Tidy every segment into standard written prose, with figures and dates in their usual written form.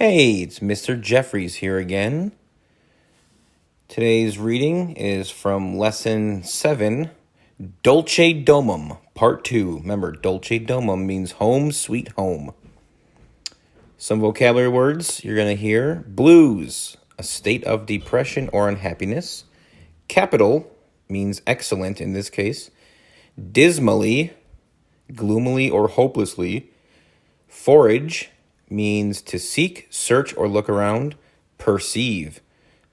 Hey, it's Mr. Jeffries here again. Today's reading is from Lesson 7, Dolce Domum, Part 2. Remember, Dolce Domum means home, sweet home. Some vocabulary words you're going to hear. Blues, a state of depression or unhappiness. Capital means excellent in this case. Dismally, gloomily or hopelessly. Forage means to seek, search, or look around. Perceive,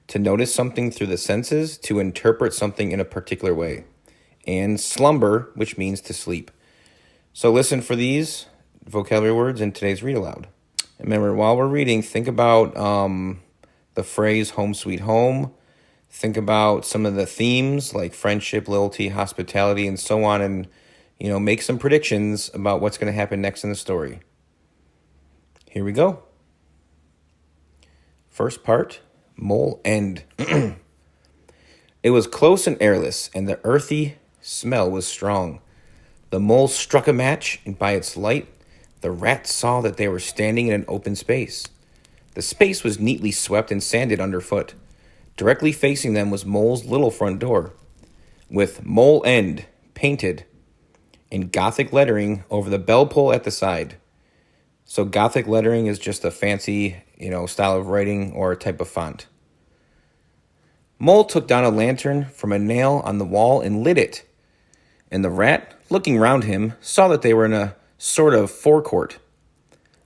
to notice something through the senses, to interpret something in a particular way. And slumber, which means to sleep. So listen for these vocabulary words in today's read aloud. Remember, while we're reading, think about the phrase home sweet home. Think about some of the themes like friendship, loyalty, hospitality, and so on, and make some predictions about what's going to happen next in the story. Here we go. First part, mole end. It was close and airless, and the earthy smell was strong. The mole struck a match, and by its light, the rat saw that they were standing in an open space. The space was neatly swept and sanded underfoot. Directly facing them was Mole's little front door, with Mole End painted in Gothic lettering over the bell pull at the side. So Gothic lettering is just a fancy, style of writing or a type of font. Mole took down a lantern from a nail on the wall and lit it. And the rat, looking round him, saw that they were in a sort of forecourt.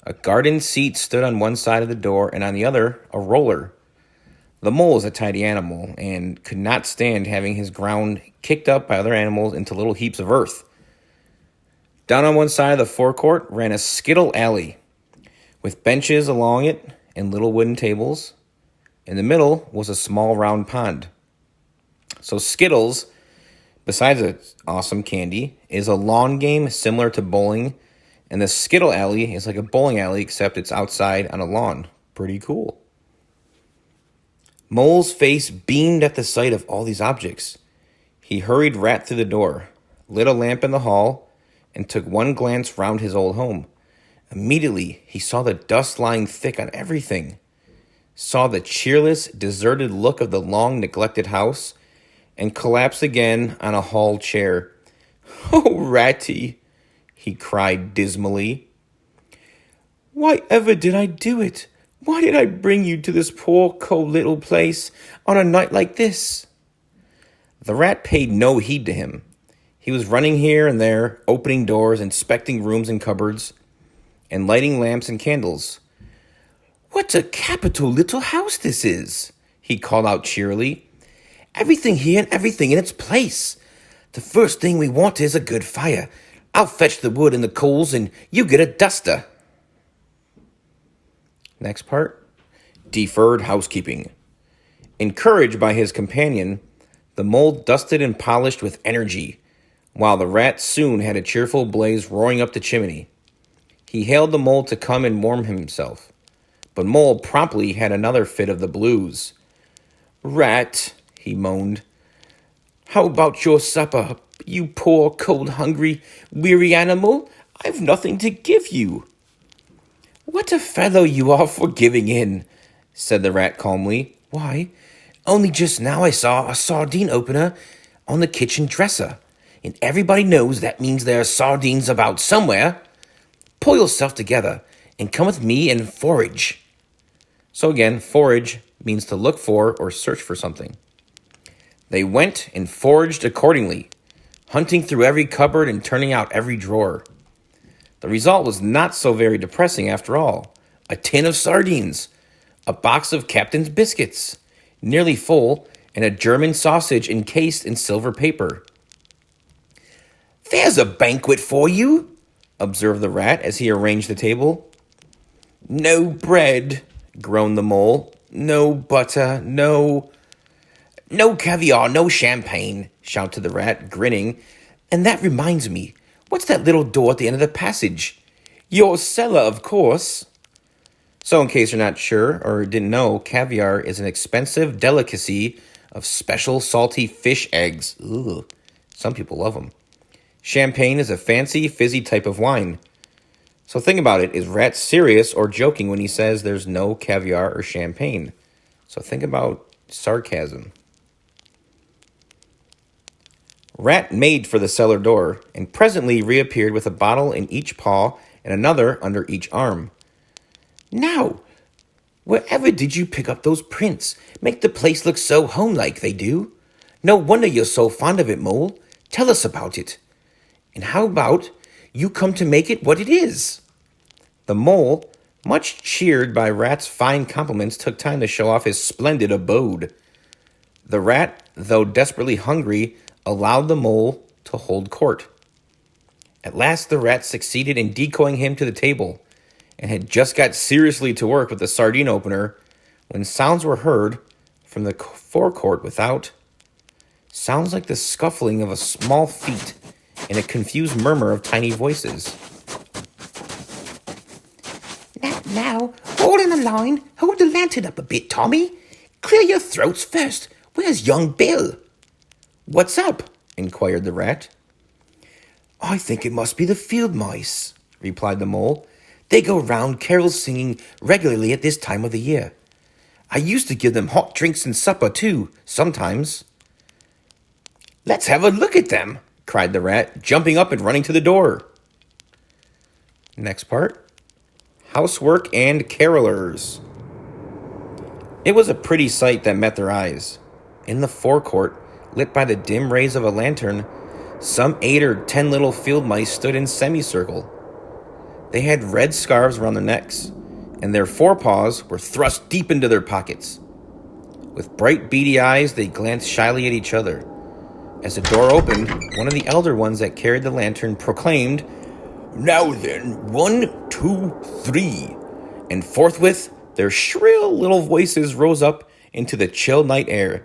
A garden seat stood on one side of the door and on the other, a roller. The mole is a tidy animal and could not stand having his ground kicked up by other animals into little heaps of earth. Down on one side of the forecourt ran a skittle alley with benches along it and little wooden tables. In the middle was a small round pond. So Skittles, besides its awesome candy, is a lawn game similar to bowling. And the Skittle Alley is like a bowling alley, except it's outside on a lawn. Pretty cool. Mole's face beamed at the sight of all these objects. He hurried Rat through the door, lit a lamp in the hall, and took one glance round his old home. Immediately, he saw the dust lying thick on everything, saw the cheerless, deserted look of the long neglected house, and collapsed again on a hall chair. "Oh, Ratty," he cried dismally. "Why ever did I do it? Why did I bring you to this poor, cold little place on a night like this?" The rat paid no heed to him. He was running here and there, opening doors, inspecting rooms and cupboards, and lighting lamps and candles. "What a capital little house this is," he called out cheerily. "Everything here and everything in its place. The first thing we want is a good fire. I'll fetch the wood and the coals, and you get a duster." Next part, deferred housekeeping. Encouraged by his companion, the mole dusted and polished with energy, while the rat soon had a cheerful blaze roaring up the chimney. He hailed the mole to come and warm himself, but Mole promptly had another fit of the blues. "Rat," he moaned, "how about your supper? You poor, cold, hungry, weary animal. I've nothing to give you." "What a fellow you are for giving in," said the rat calmly. "Why, only just now I saw a sardine opener on the kitchen dresser, and everybody knows that means there are sardines about somewhere. Pull yourself together and come with me and forage." So again, forage means to look for or search for something. They went and foraged accordingly, hunting through every cupboard and turning out every drawer. The result was not so very depressing after all. A tin of sardines, a box of Captain's biscuits, nearly full, and a German sausage encased in silver paper. "There's a banquet for you," observed the rat as he arranged the table. "No bread," groaned the mole. "No butter, no caviar, no champagne," shouted the rat, grinning. "And that reminds me, what's that little door at the end of the passage?" "Your cellar, of course." So in case you're not sure or didn't know, caviar is an expensive delicacy of special salty fish eggs. Ooh, some people love them. Champagne is a fancy, fizzy type of wine. So think about it. Is Rat serious or joking when he says there's no caviar or champagne? So think about sarcasm. Rat made for the cellar door and presently reappeared with a bottle in each paw and another under each arm. Now, wherever did you pick up those prints? Make the place look so homelike, they do. No wonder you're so fond of it, Mole. Tell us about it. And how about you come to make it what it is? The Mole, much cheered by Rat's fine compliments, took time to show off his splendid abode. The Rat, though desperately hungry, allowed the Mole to hold court. At last the Rat succeeded in decoying him to the table, and had just got seriously to work with the sardine opener when sounds were heard from the forecourt without. Sounds like the scuffling of a small feet and a confused murmur of tiny voices. Now, all in a line, hold the lantern up a bit, Tommy. Clear your throats first. Where's young Bill? What's up? Inquired the Rat. I think it must be the field mice, replied the Mole. They go round carols singing regularly at this time of the year. I used to give them hot drinks and supper, too, sometimes. Let's have a look at them, cried the Rat, jumping up and running to the door. Next part. Housework and carolers. It was a pretty sight that met their eyes. In the forecourt, lit by the dim rays of a lantern, some 8 or 10 little field mice stood in semicircle. They had red scarves around their necks, and their forepaws were thrust deep into their pockets. With bright, beady eyes, they glanced shyly at each other. As the door opened, one of the elder ones that carried the lantern proclaimed, "Now then, 1, 2, 3. And forthwith, their shrill little voices rose up into the chill night air.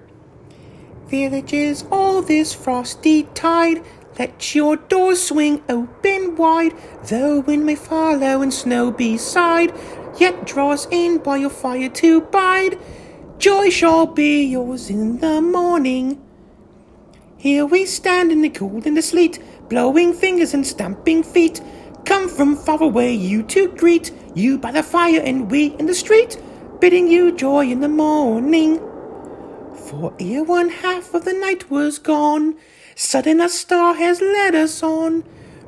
Villages all this frosty tide, let your doors swing open wide. The wind may follow and snow beside, yet draw us in by your fire to bide. Joy shall be yours in the morning. Here we stand in the cold and the sleet, blowing fingers and stamping feet. Come from far away you to greet, you by the fire and we in the street, bidding you joy in the morning. For ere one half of the night was gone, sudden a star has led us on,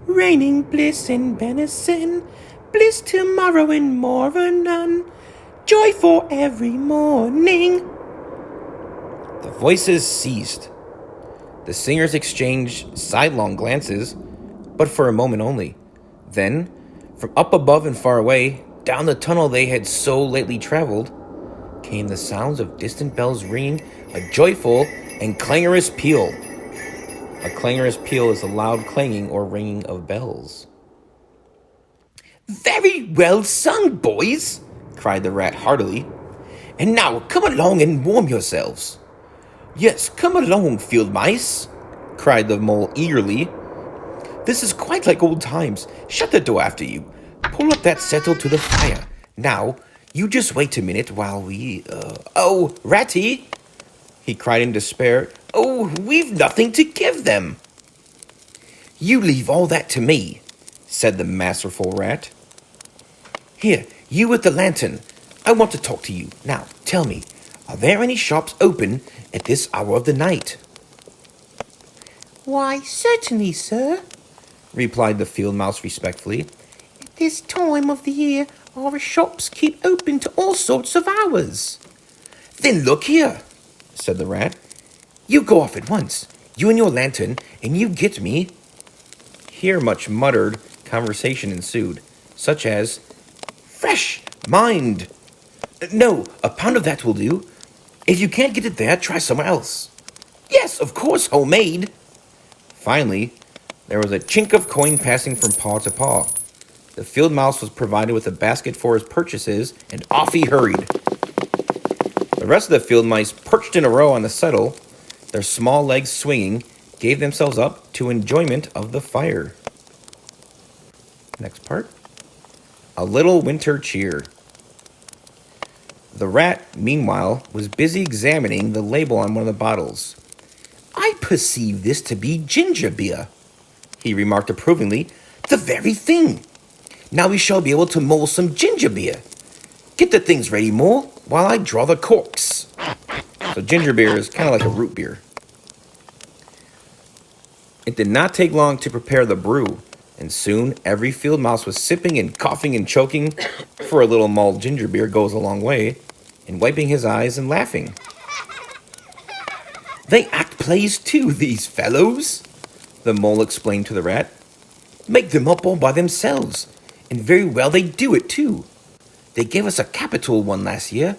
raining bliss and benison, bliss tomorrow and more anon, joy for every morning. The voices ceased. The singers exchanged sidelong glances, but for a moment only. Then, from up above and far away, down the tunnel they had so lately traveled, came the sounds of distant bells ringing a joyful and clangorous peal. A clangorous peal is a loud clanging or ringing of bells. Very well sung, boys, cried the Rat heartily. And now come along and warm yourselves. Yes, come along, field mice, cried the Mole eagerly. This is quite like old times. Shut the door after you. Pull up that settle to the fire. Now, you just wait a minute while we, Oh, Ratty, he cried in despair. Oh, we've nothing to give them. You leave all that to me, said the masterful Rat. Here, you with the lantern. I want to talk to you. Now, tell me, are there any shops open at this hour of the night? Why, certainly, sir, replied the field mouse respectfully. At this time of the year, our shops keep open to all sorts of hours. Then look here, said the Rat. You go off at once, you and your lantern, and you get me. Here much muttered conversation ensued, such as, Fresh, mind. No, a pound of that will do. If you can't get it there, try somewhere else. Yes, of course, homemade. Finally, there was a chink of coin passing from paw to paw. The field mouse was provided with a basket for his purchases, and off he hurried. The rest of the field mice perched in a row on the settle, their small legs swinging, gave themselves up to enjoyment of the fire. Next part. A little winter cheer. The Rat, meanwhile, was busy examining the label on one of the bottles. I perceive this to be ginger beer, he remarked approvingly. The very thing. Now we shall be able to mull some ginger beer. Get the things ready, Mole, while I draw the corks. So ginger beer is kind of like a root beer. It did not take long to prepare the brew, and soon every field mouse was sipping and coughing and choking, for a little mulled ginger beer goes a long way, and wiping his eyes and laughing. They act plays too, these fellows, the mole explained to the rat. Make them up all by themselves, and very well they do it too. They gave us a capital one last year,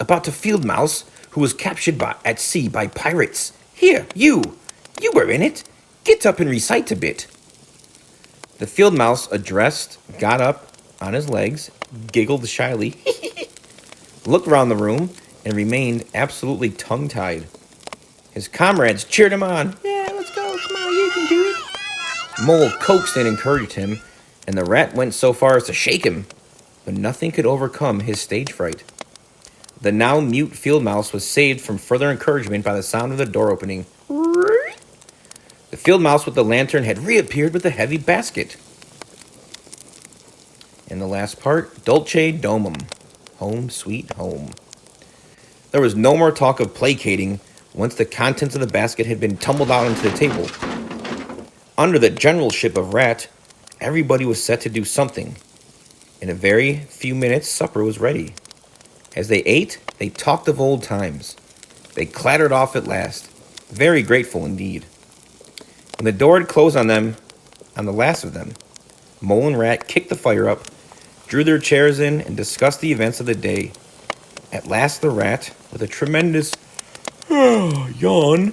about a field mouse who was captured at sea by pirates. Here, you were in it. Get up and recite a bit. The field mouse addressed got up on his legs, giggled shyly, looked around the room, and remained absolutely tongue-tied. His comrades cheered him on. Yeah, let's go. Come on, you can do it. Mole coaxed and encouraged him, and the rat went so far as to shake him, but nothing could overcome his stage fright. The now mute field mouse was saved from further encouragement by the sound of the door opening. The field mouse with the lantern had reappeared with a heavy basket. And the last part, Dulce Domum, home sweet home. There was no more talk of placating once the contents of the basket had been tumbled out onto the table. Under the generalship of Rat, everybody was set to do something. In a very few minutes, supper was ready. As they ate, they talked of old times. They clattered off at last, very grateful indeed. When the door had closed on them, on the last of them, Mole and Rat kicked the fire up, drew their chairs in, and discussed the events of the day. At last the rat, with a tremendous yawn,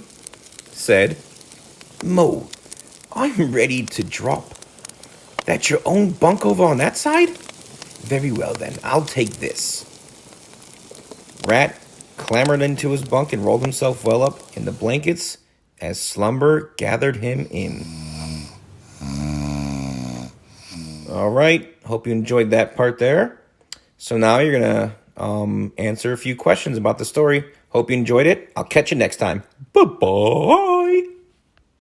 said, Mole, I'm ready to drop. That's your own bunk over on that side? Very well then, I'll take this. Rat clambered into his bunk and rolled himself well up in the blankets as slumber gathered him in. All right, hope you enjoyed that part there. So now you're going to answer a few questions about the story. Hope you enjoyed it. I'll catch you next time. Bye-bye.